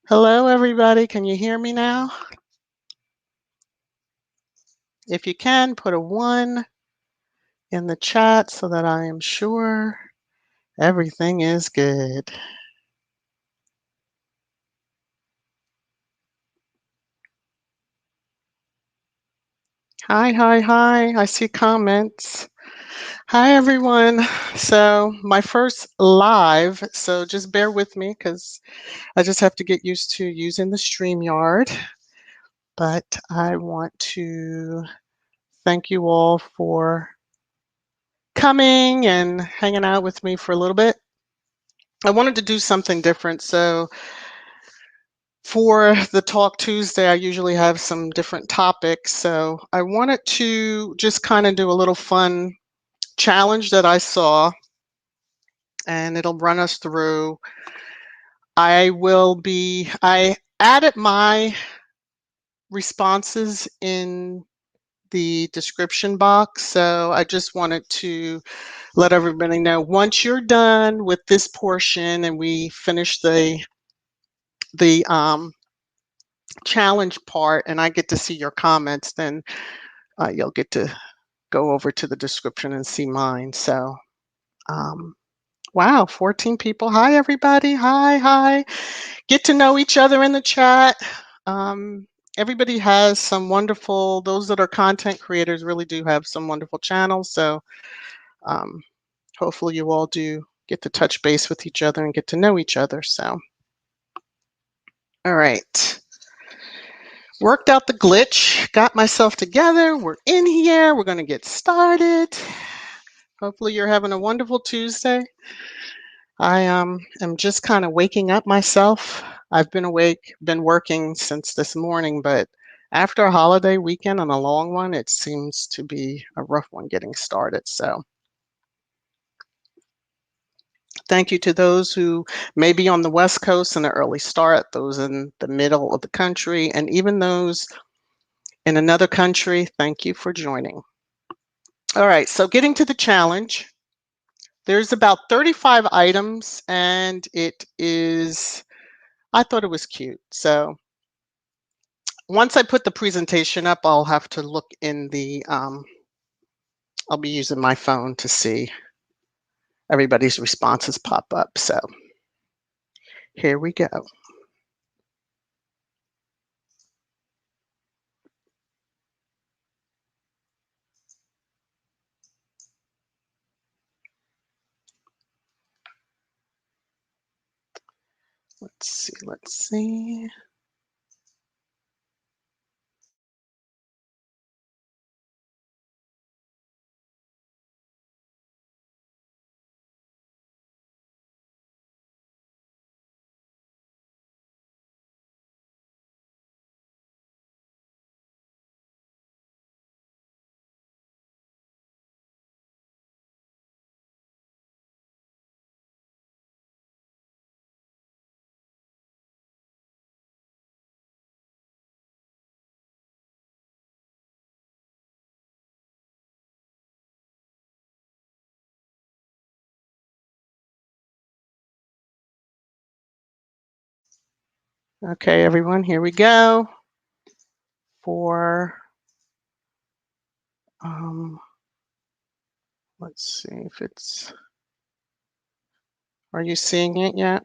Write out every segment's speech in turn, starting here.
Hello, everybody. Can you hear me now? If you can, put a 1 in the chat so that I am sure everything is good. Hi, hi, hi. I see comments. Hi, everyone. So, my first live, so just bear with me because I just have to get used to using the StreamYard. But I want to thank you all for coming and hanging out with me for a little bit. I wanted to do something different. So, for the Talk Tuesday, I usually have some different topics. So I wanted to just kind of do a little fun challenge that I saw, and it'll run us through. I added my responses in the description box. So I just wanted to let everybody know once you're done with this portion and we finish the challenge part and I get to see your comments, then you'll get to go over to the description and see mine. So, um, wow, 14 people. Hi, everybody. Hi, hi. Get to know each other in the chat. Um, Everybody has some wonderful, those that are content creators really do have some wonderful channels. So, um, hopefully, you all do get to touch base with each other and get to know each other. So, all right. Worked out the glitch, got myself together. We're in here. We're going to get started. Hopefully, you're having a wonderful Tuesday. I am just kind of waking up myself. I've been awake, been working since this morning, but after a holiday weekend and a long one, it seems to be a rough one getting started. So, thank you to those who may be on the West Coast in an early start, those in the middle of the country, and even those in another country. Thank you for joining. All right, so getting to the challenge. There's about 35 items, and I thought it was cute. So once I put the presentation up, I'll have to look in I'll be using my phone to see everybody's responses pop up. So here we go. Let's see, let's see. Okay, everyone, here we go for, let's see if are you seeing it yet?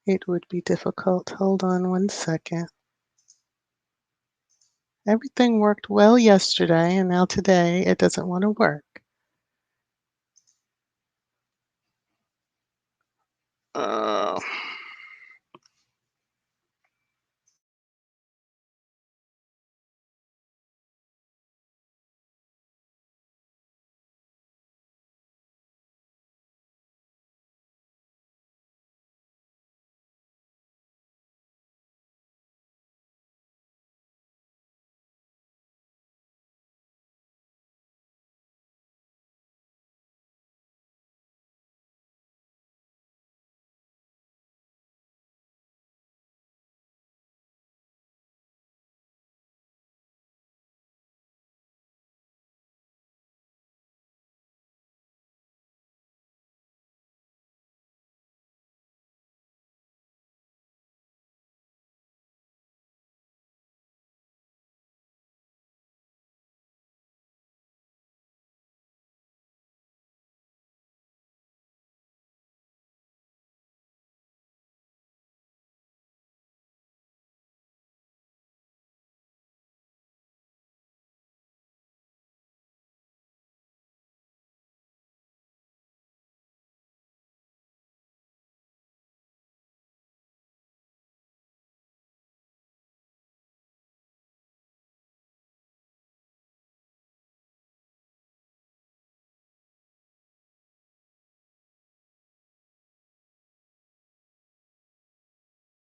It would be difficult. Hold on one second. Everything worked well yesterday, and now today it doesn't want to work. Uh,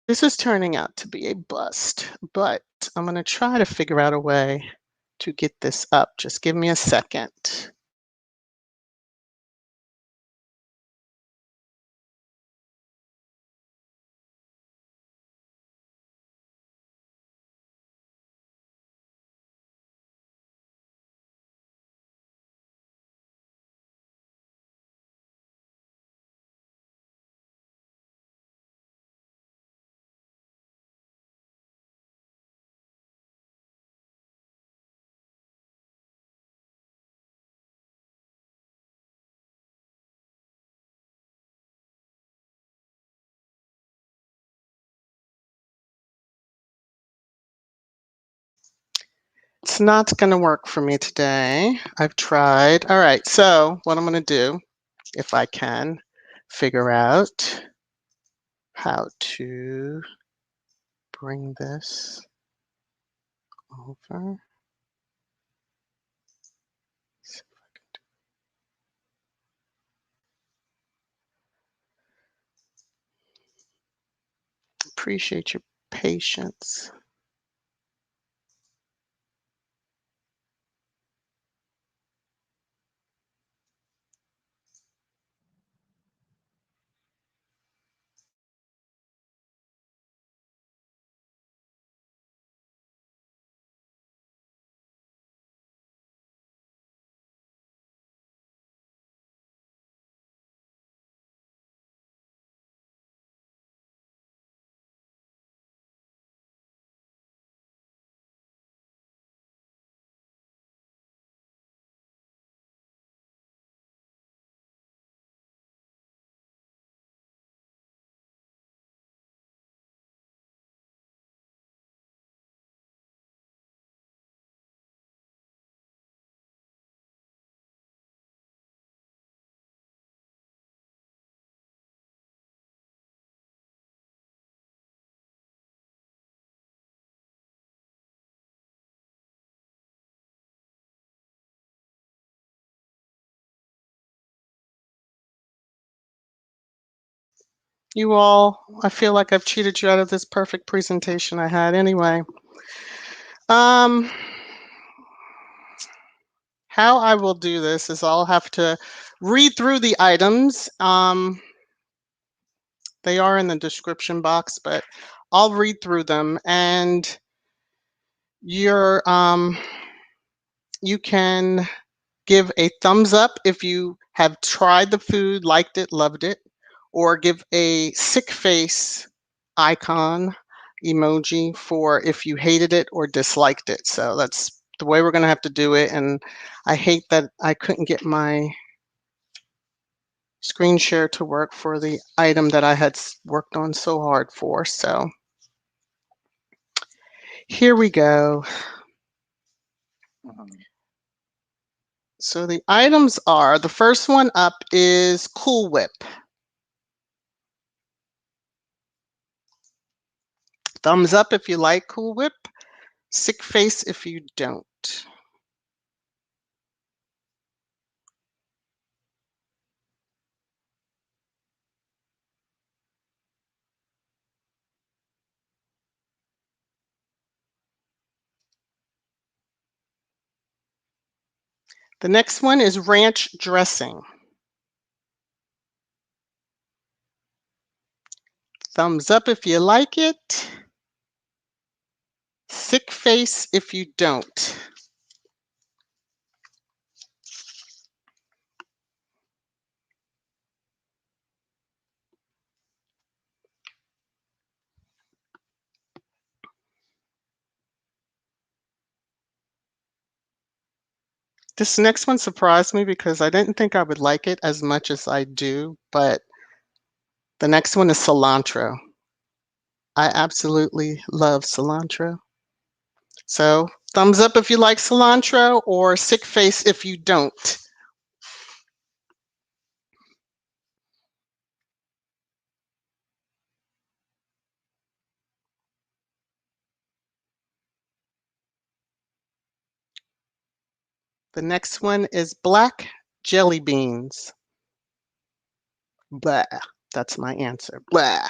This is turning out to be a bust, but I'm going to try to figure out a way to get this up. Just give me a second. It's not going to work for me today. I've tried. All right, so what I'm going to do, if I can figure out how to bring this over. Appreciate your patience. You all, I feel like I've cheated you out of this perfect presentation I had anyway. Um, how I will do this is I'll have to read through the items. They are in the description box, but I'll read through them and you're you can give a thumbs up if you have tried the food, liked it, loved it, or give a sick face icon emoji for if you hated it or disliked it. So that's the way we're going to have to do it. And I hate that I couldn't get my screen share to work for the item that I had worked on so hard for. So here we go. So the items are, the first one up is Cool Whip. Thumbs up if you like Cool Whip. Sick face if you don't. The next one is ranch dressing. Thumbs up if you like it. Sick face if you don't. This next one surprised me because I didn't think I would like it as much as I do, but the next one is cilantro. I absolutely love cilantro. So thumbs up if you like cilantro or sick face if you don't. The next one is black jelly beans. Blah. That's my answer. Blah.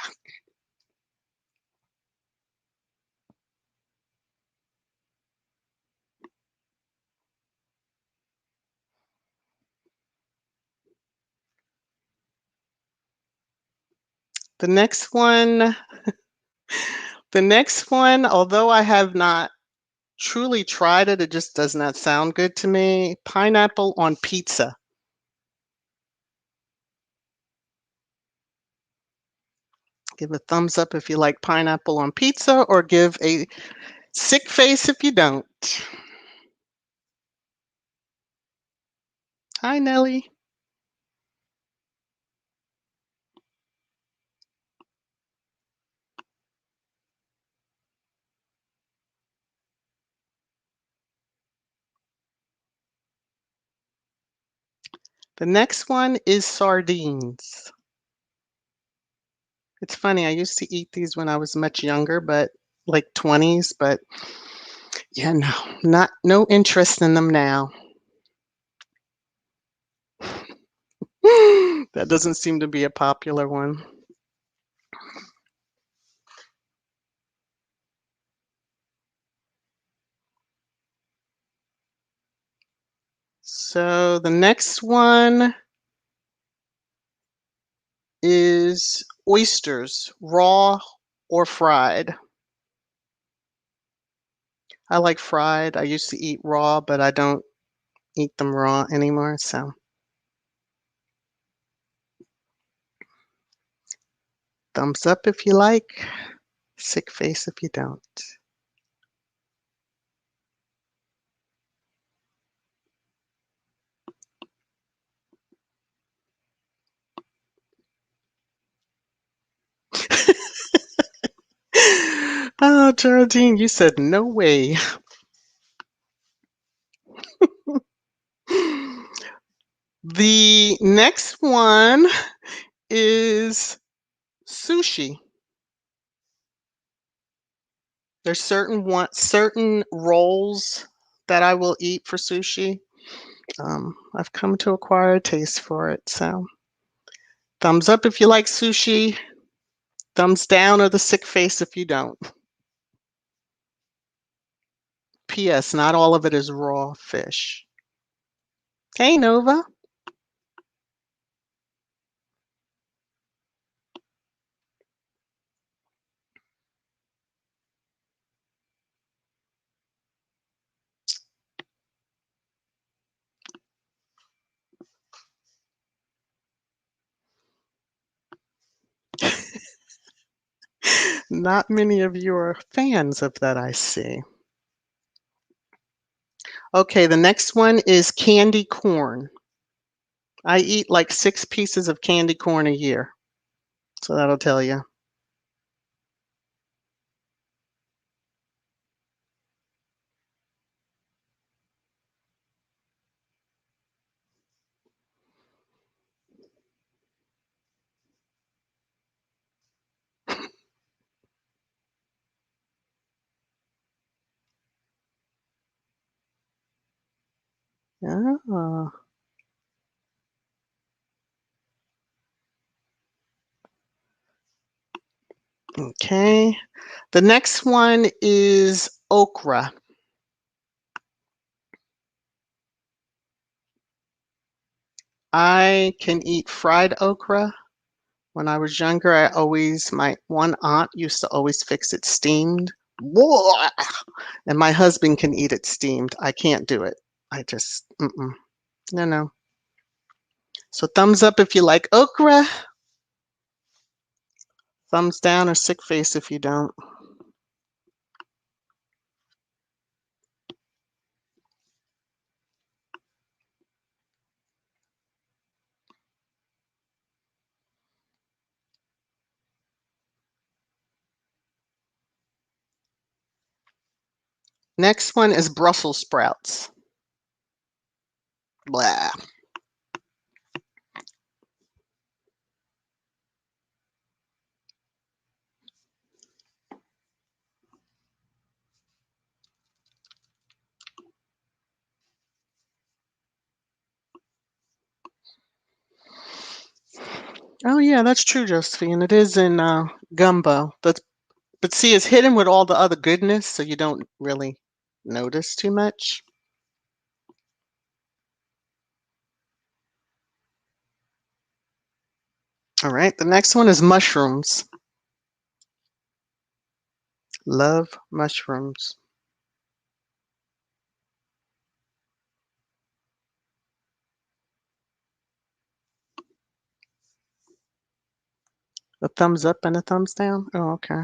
The next one the next one, although I have not truly tried it, it just does not sound good to me. Pineapple on pizza. Give a thumbs up if you like pineapple on pizza, or give a sick face if you don't. Hi, Nelly. The next one is sardines. It's funny, I used to eat these when I was much younger, but like 20s, but yeah, no, no interest in them now. That doesn't seem to be a popular one. So the next one is oysters, raw or fried. I like fried. I used to eat raw, but I don't eat them raw anymore, so thumbs up if you like, sick face if you don't. Oh, Geraldine, you said no way. The next one is sushi. There's certain rolls that I will eat for sushi. I've come to acquire a taste for it. So thumbs up if you like sushi. Thumbs down or the sick face if you don't. P.S. Not all of it is raw fish. Hey, Nova. Not many of you are fans of that, I see. Okay, the next one is candy corn. I eat like 6 pieces of candy corn a year. So that'll tell you. Oh, okay. The next one is okra. I can eat fried okra. When I was younger, my one aunt used to always fix it steamed. Whoa! And my husband can eat it steamed. I can't do it. I just, no, no. So thumbs up if you like okra. Thumbs down or sick face if you don't. Next one is Brussels sprouts. Blah. Oh yeah, that's true, Josephine. It is in gumbo. But see, it's hidden with all the other goodness, so you don't really notice too much. All right, the next one is mushrooms. Love mushrooms. A thumbs up and a thumbs down? Oh, okay.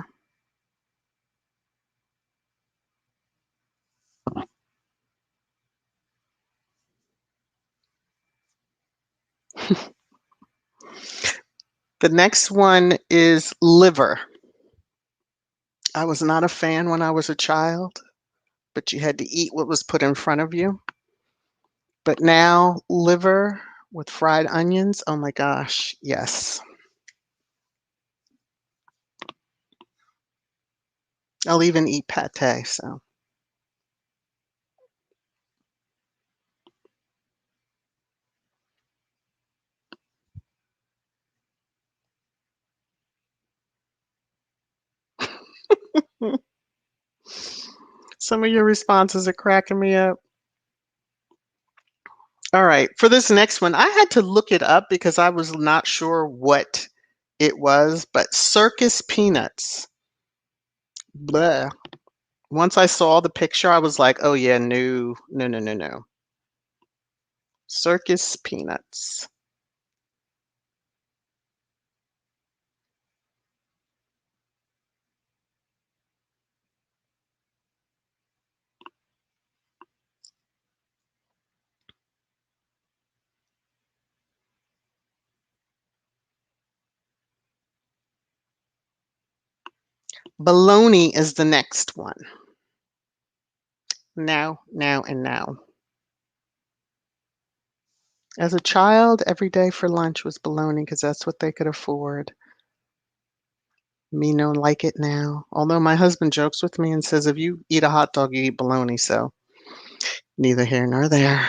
The next one is liver. I was not a fan when I was a child, but you had to eat what was put in front of you. But now, liver with fried onions, oh my gosh, yes. I'll even eat pate, so. Some of your responses are cracking me up. All right, for this next one, I had to look it up because I was not sure what it was, but Circus Peanuts. Bleh. Once I saw the picture, I was like, oh yeah, no, no, no, no, no. Circus Peanuts. Bologna is the next one. Now, now, and now. As a child, every day for lunch was bologna because that's what they could afford. Me no like it now. Although my husband jokes with me and says, if you eat a hot dog, you eat bologna. So neither here nor there.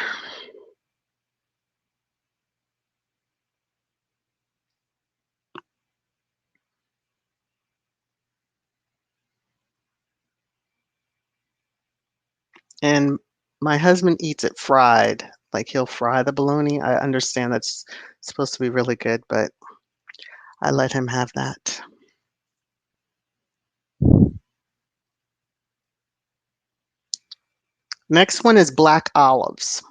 And my husband eats it fried. Like he'll fry the bologna. I understand that's supposed to be really good, but I let him have that. Next one is black olives.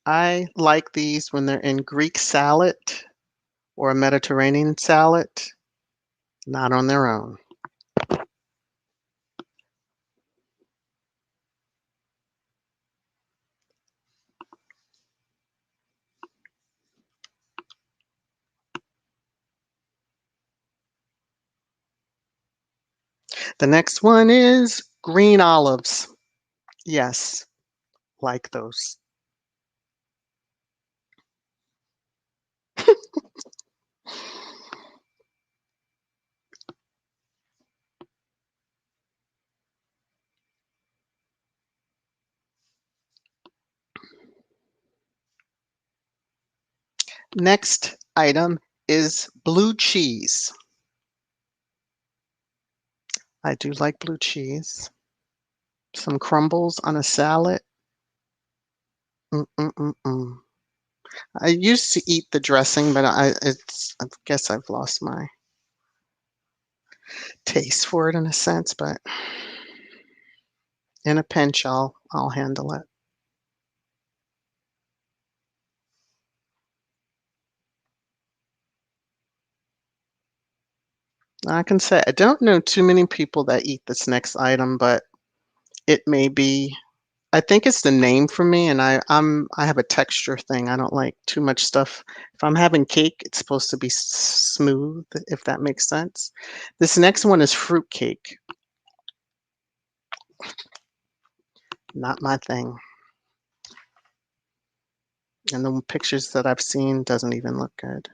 I like these when they're in Greek salad or a Mediterranean salad, not on their own. The next one is green olives. Yes, like those. Next item is blue cheese. I do like blue cheese. Some crumbles on a salad. Mm-mm-mm-mm. I used to eat the dressing, but I guess I've lost my taste for it in a sense, but in a pinch, I'll handle it. I can say I don't know too many people that eat this next item, but it may be. I think it's the name for me, and I have a texture thing. I don't like too much stuff. If I'm having cake, it's supposed to be smooth, if that makes sense. This next one is fruitcake. Not my thing. And the pictures that I've seen doesn't even look good.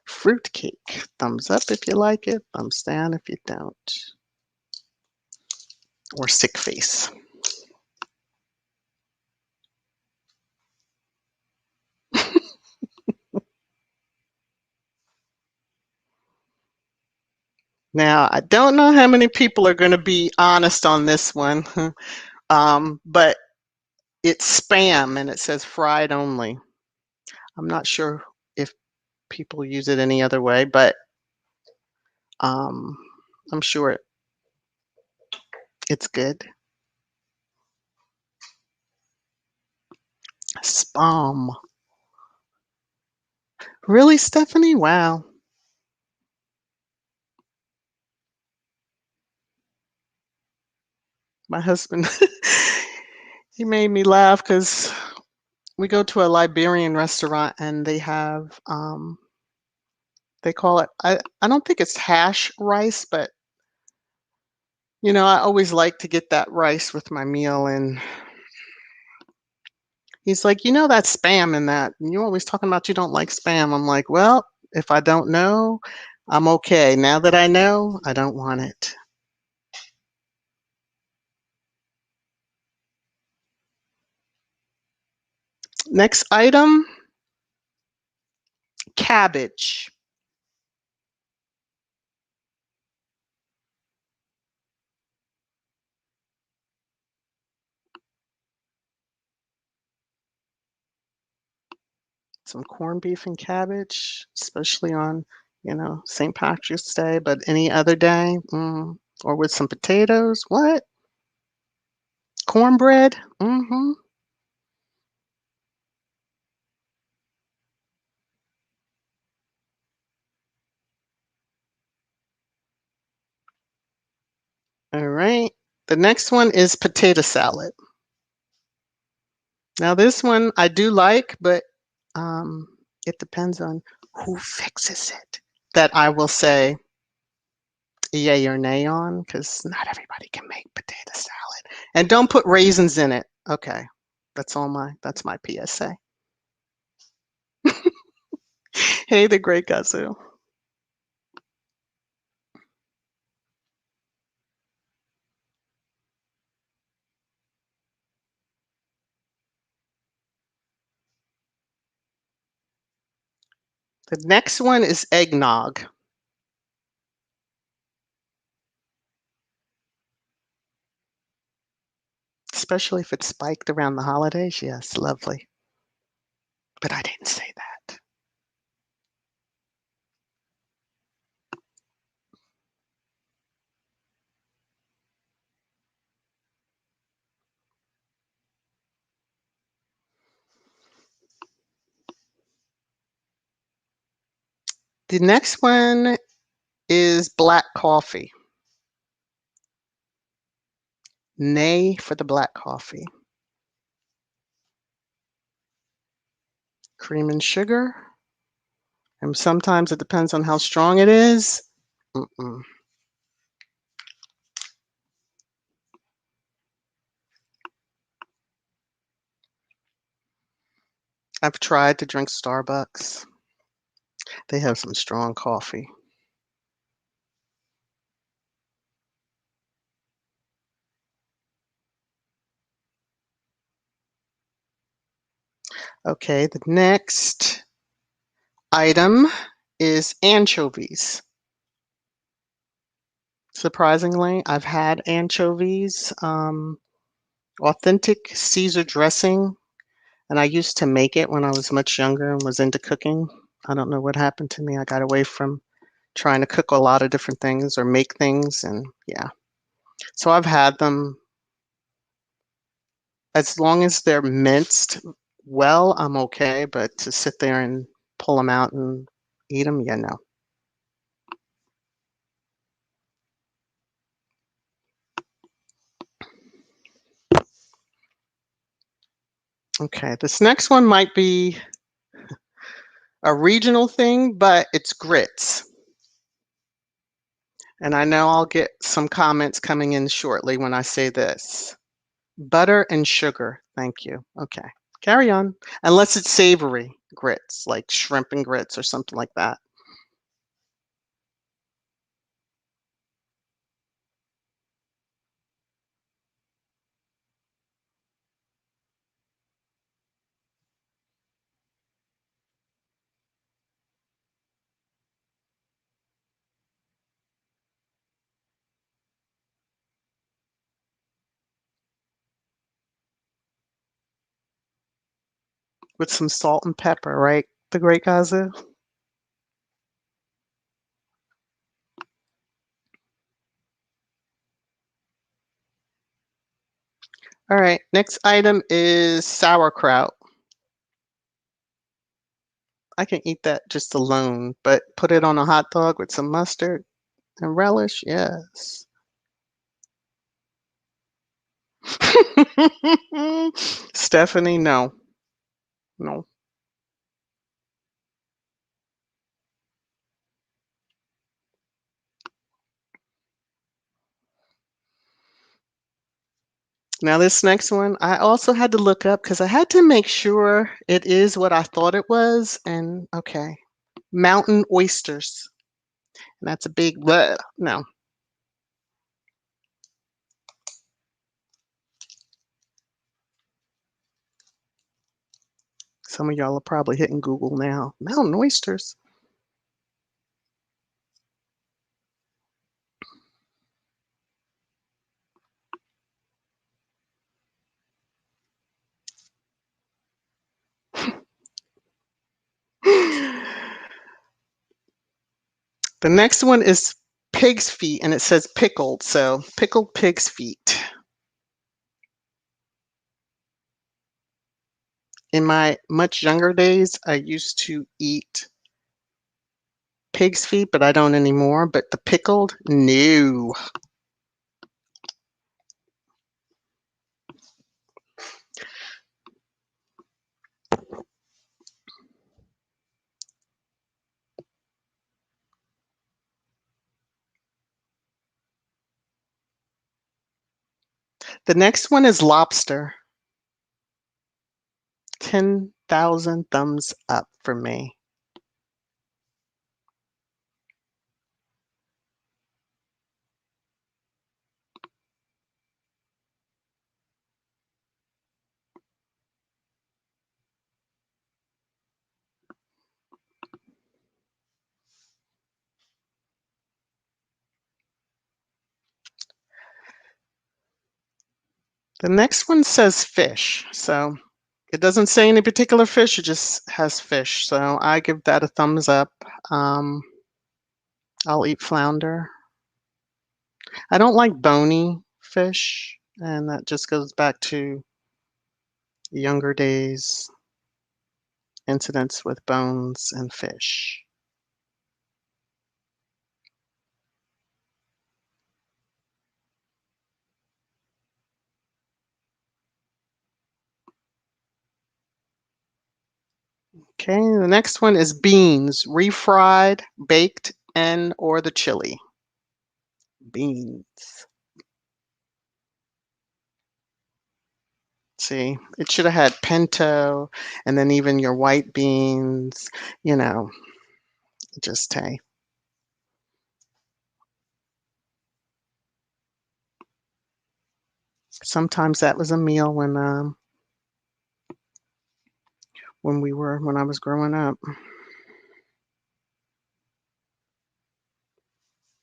Fruitcake. Thumbs up if you like it. Thumbs down if you don't. Or sick face. Now, I don't know how many people are going to be honest on this one, but It's Spam, and it says fried only. I'm not sure if people use it any other way, but, um, I'm sure it's good. Spam. Really, Stephanie? Wow. My husband, he made me laugh because we go to a Liberian restaurant and they have, they call it I don't think it's hash rice, but, I always like to get that rice with my meal, and he's like, "You know that's Spam in that, and you're always talking about you don't like Spam." I'm like, "Well, if I don't know, I'm okay. Now that I know, I don't want it." Next item, cabbage. Some corned beef and cabbage, especially on, St. Patrick's Day, but any other day, or with some potatoes. What? Cornbread? Mhm. All right. The next one is potato salad. Now this one I do like, but um, it depends on who fixes it. That I will say yay or nay on, because not everybody can make potato salad. And don't put raisins in it. Okay. That's my PSA. Hey, the great Gazoo. The next one is eggnog, especially if it's spiked around the holidays. Yes, lovely. But I didn't say that. The next one is black coffee. Nay for the black coffee. Cream and sugar. And sometimes it depends on how strong it is. Mm-mm. I've tried to drink Starbucks. They have some strong coffee. Okay, the next item is anchovies. Surprisingly, I've had anchovies, authentic Caesar dressing, and I used to make it when I was much younger and was into cooking. I don't know what happened to me. I got away from trying to cook a lot of different things or make things, and yeah. So I've had them. As long as they're minced well, I'm okay, but to sit there and pull them out and eat them, yeah, no. Okay, this next one might be a regional thing, but it's grits. And I know I'll get some comments coming in shortly when I say this. Butter and sugar. Thank you. Okay. Carry on. Unless it's savory grits, like shrimp and grits or something like that. with some salt and pepper, right? The Great Gazoo. All right, next item is sauerkraut. I can eat that just alone, but put it on a hot dog with some mustard and relish, yes. Stephanie, no, no. Now this next one, I also had to look up because I had to make sure it is what I thought it was. And okay, mountain oysters. And that's a big bleh. No. Some of y'all are probably hitting Google now. Mountain oysters. The next one is pig's feet, and it says pickled. So pickled pig's feet. In my much younger days, I used to eat pig's feet, but I don't anymore. But the pickled, no. The next one is lobster. 10,000 thumbs up for me. The next one says fish. So it doesn't say any particular fish, it just has fish. So I give that a thumbs up. Um, I'll eat flounder. I don't like bony fish, and that just goes back to younger days, incidents with bones and fish. Okay, the next one is beans, refried, baked, and or the chili. Beans. See, it should have had pinto and then even your white beans, you know, just hey. Sometimes that was a meal when I was growing up.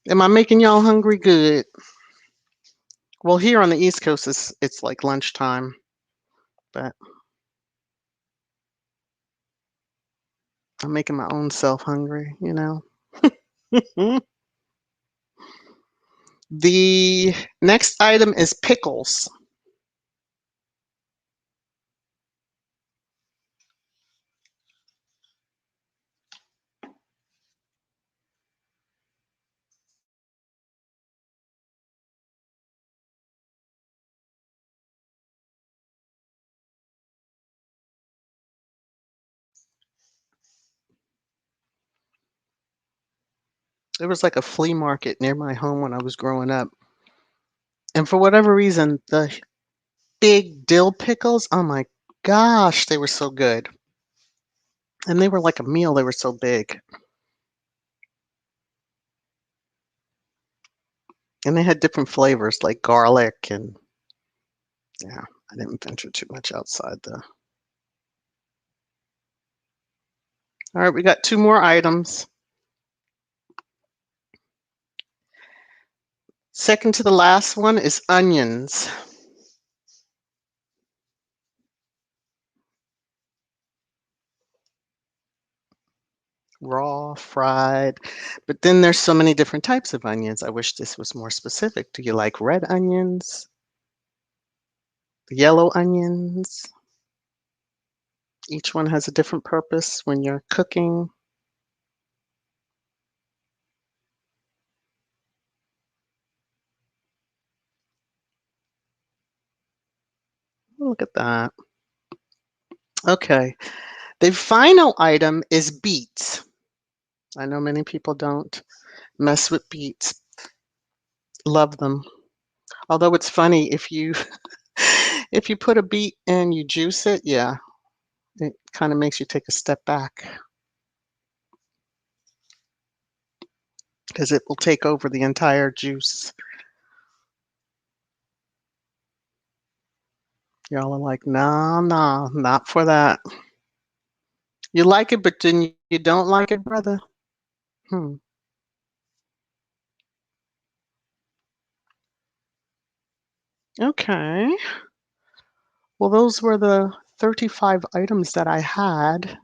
Am I making y'all hungry? Good. Well, here on the East Coast it's like lunchtime, but I'm making my own self hungry, you know. The next item is pickles. There was like a flea market near my home when I was growing up. And for whatever reason, the big dill pickles, oh my gosh, they were so good. And they were like a meal, they were so big. And they had different flavors like garlic and yeah, I didn't venture too much outside the. All right, we got two more items. Second to the last one is onions. Raw, fried. But then there's so many different types of onions. I wish this was more specific. Do you like red onions? Yellow onions? Each one has a different purpose when you're cooking. Look at that. Okay. The final item is beets. I know many people don't mess with beets. Love them. Although it's funny if you if you put a beet and you juice it, yeah, it kind of makes you take a step back because it will take over the entire juice. Y'all are like, nah, nah, not for that. You like it, but then you don't like it, brother? Hmm. Okay. Well, those were the 35 items that I had.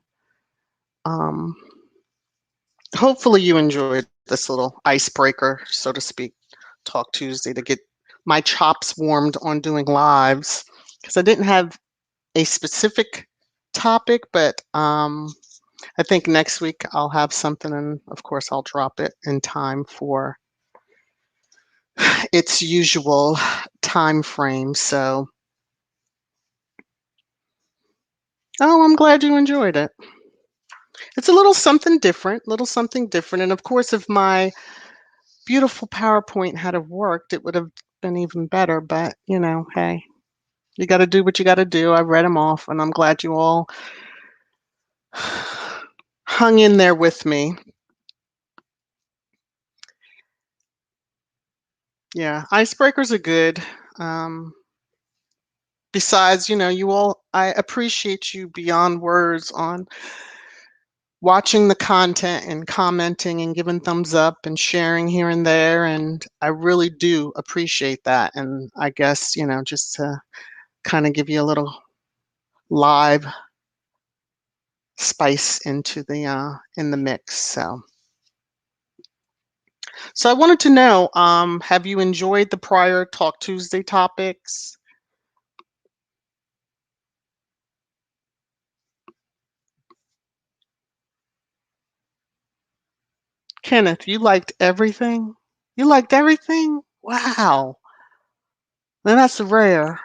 Um, Hopefully you enjoyed this little icebreaker, so to speak, Talk Tuesday to get my chops warmed on doing lives because I didn't have a specific topic, but I think next week I'll have something, and of course I'll drop it in time for its usual time frame. So, oh, I'm glad you enjoyed it. It's a little something different. And of course, if my beautiful PowerPoint had have worked, it would have been even better. But, hey, you got to do what you got to do. I read them off, and I'm glad you all hung in there with me. Yeah, icebreakers are good. Um, Besides, you all, I appreciate you beyond words on watching the content and commenting and giving thumbs up and sharing here and there. And I really do appreciate that. And I guess, just to kind of give you a little live spice into the in the mix. So I wanted to know, have you enjoyed the prior Talk Tuesday topics? Kenneth, you liked everything? You liked everything? Wow. Then that's rare.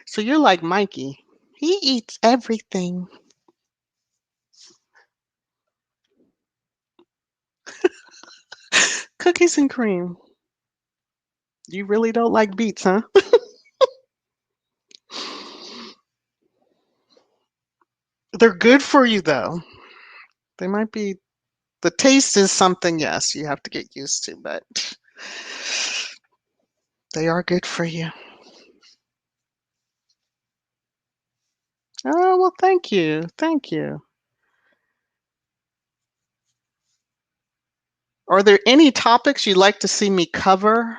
So you're like Mikey. He eats everything. Cookies and cream. You really don't like beets, huh? They're good for you though. They might be the taste is something, yes, you have to get used to, but they are good for you. Oh, well, thank you. Thank you. Are there any topics you'd like to see me cover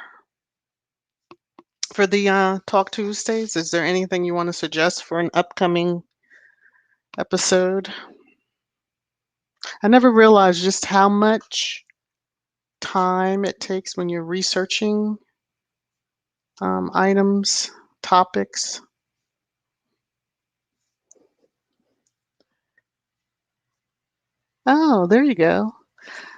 for the Talk Tuesdays? Is there anything you want to suggest for an upcoming episode? I never realized just how much time it takes when you're researching items, topics. Oh, there you go.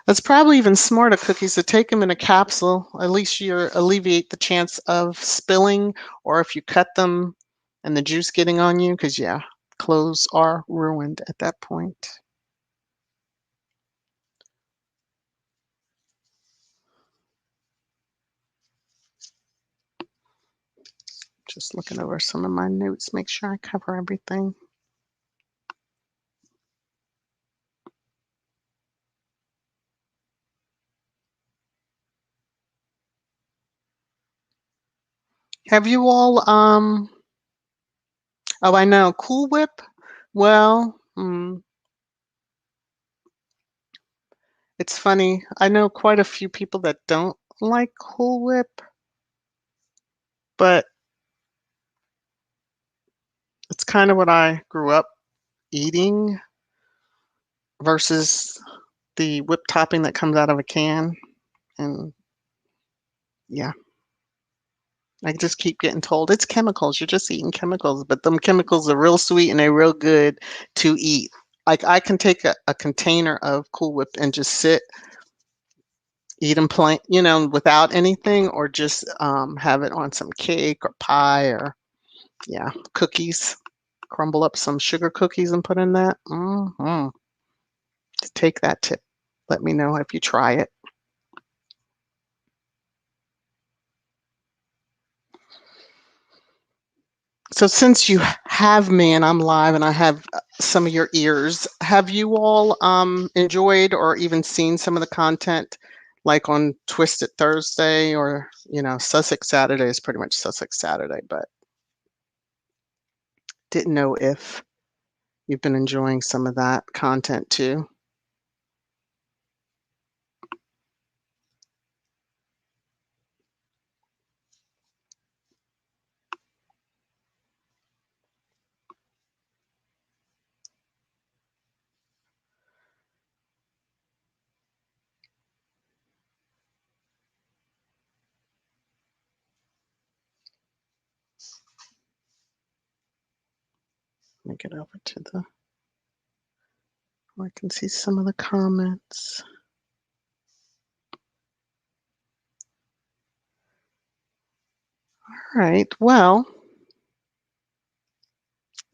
That's probably even smarter cookies to take them in a capsule. At least you alleviate the chance of spilling, or if you cut them and the juice getting on you, because yeah, clothes are ruined at that point. Just looking over some of my notes, make sure I cover everything. Have you all, oh, I know, Cool Whip? Well, it's funny. I know quite a few people that don't like Cool Whip, but kind of what I grew up eating versus the whipped topping that comes out of a can. And yeah, I just keep getting told it's chemicals. You're just eating chemicals, but them chemicals are real sweet and they're real good to eat. Like I can take a container of Cool Whip and just eat them plain, without anything, or just have it on some cake or pie or yeah, cookies. Crumble up some sugar cookies and put in that. Take that tip. Let me know if you try it. So since you have me and I'm live and I have some of your ears, have you all enjoyed or even seen some of the content like on Twisted Thursday or, Sussex Saturday is pretty much Sussex Saturday, but didn't know if you've been enjoying some of that content too. Let me get over to where I can see some of the comments. All right, well,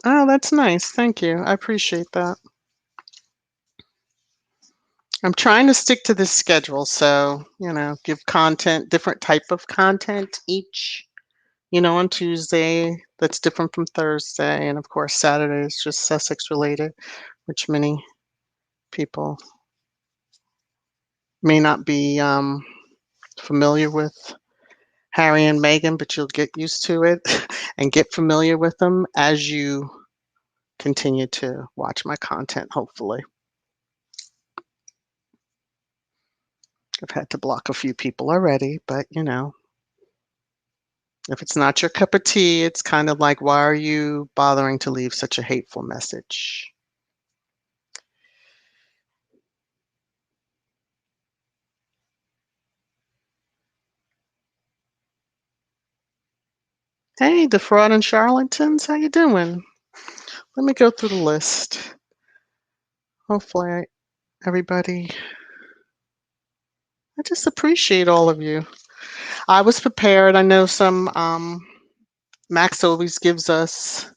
oh, that's nice. Thank you. I appreciate that. I'm trying to stick to this schedule, so, give content, different type of content each, on Tuesday that's different from Thursday, and of course Saturday is just Sussex related, which many people may not be familiar with Harry and Meghan, but you'll get used to it and get familiar with them as you continue to watch my content, hopefully. I've had to block a few people already, but if it's not your cup of tea, it's kind of like, why are you bothering to leave such a hateful message? Hey, the fraud and charlatans, how you doing? Let me go through the list. Hopefully, everybody, I just appreciate all of you. I was prepared. I know Max always gives us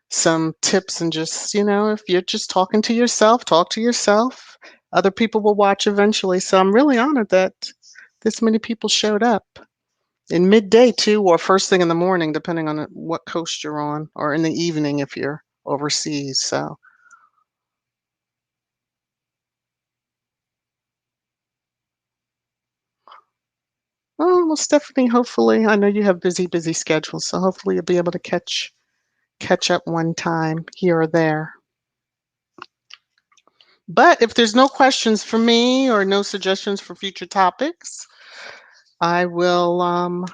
some tips and just, if you're just talking to yourself, talk to yourself. Other people will watch eventually. So I'm really honored that this many people showed up in midday too, or first thing in the morning, depending on what coast you're on, or in the evening if you're overseas. So, well, Stephanie, hopefully, I know you have busy schedules, so hopefully you'll be able to catch up one time here or there. But if there's no questions for me or no suggestions for future topics, I will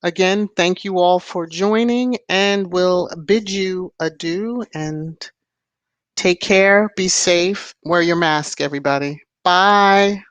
again thank you all for joining and will bid you adieu and take care, be safe, wear your mask, everybody. Bye.